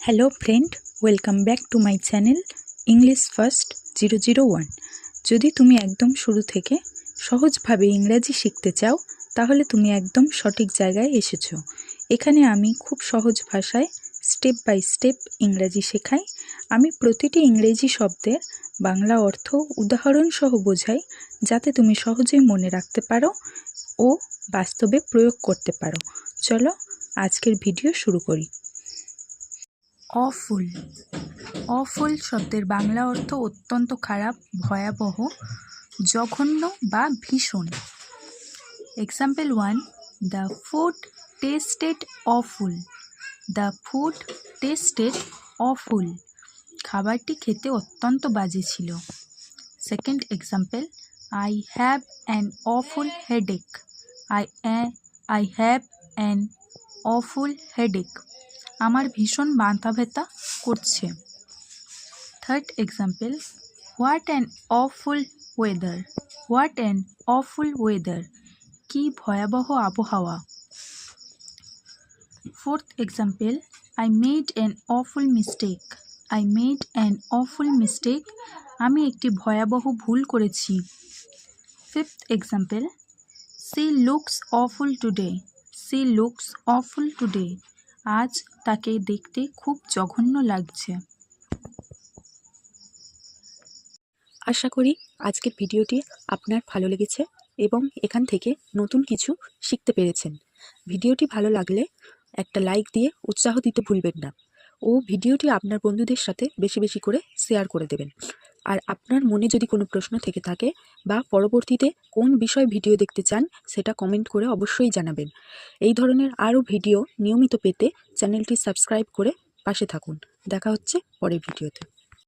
Hello friend, welcome back to my channel English first 001। যদি তুমি একদম শুরু থেকে সহজভাবে ইংরাজি শিখতে চাও তাহলে তুমি একদম সঠিক জায়গায় এসেছো। এখানে আমি খুব সহজ ভাষায় স্টেপ বাই স্টেপ ইংরাজি শেখাই। আমি প্রতিটি ইংরেজি শব্দের বাংলা অর্থ উদাহরণ সহ বোঝাই, যাতে তুমি সহজেই মনে রাখতে পারো ও বাস্তবে প্রয়োগ করতে পারো। চলো আজকের ভিডিও শুরু করি। অফুল। অফুল শব্দের বাংলা অর্থ অত্যন্ত খারাপ, ভয়াবহ, জঘন্য বা ভীষণ। Example 1, the food tasted awful. The food tasted awful. খাবারটি খেতে অত্যন্ত বাজে ছিল। Second example, I have an awful headache. I have an awful headache. আমার ভীষণ মাথা ব্যথা করছে। Third example, what an awful weather. What an awful weather. কি ভয়াবহ আবহাওয়া। Fourth example, I made an awful mistake. I made an awful mistake. আমি একটি ভয়াবহ ভুল করেছি। Fifth example, she looks awful today. She looks awful today. আজ তাকে দেখতে খুব জঘন্য লাগছে। আশা করি আজকের ভিডিওটি আপনার ভালো লেগেছে এবং এখান থেকে নতুন কিছু শিখতে পেরেছেন। ভিডিওটি ভালো লাগলে একটা লাইক দিয়ে উৎসাহ দিতে ভুলবেন না ও ভিডিওটি আপনার বন্ধুদের সাথে বেশি বেশি করে শেয়ার করে দেবেন। আর আপনার মনে যদি কোনো প্রশ্ন থেকে থাকে বা পরবর্তীতে কোন বিষয় ভিডিও দেখতে চান সেটা কমেন্ট করে অবশ্যই জানাবেন। এই ধরনের আরও ভিডিও নিয়মিত পেতে চ্যানেলটি সাবস্ক্রাইব করে পাশে থাকুন। দেখা হচ্ছে পরের ভিডিওতে।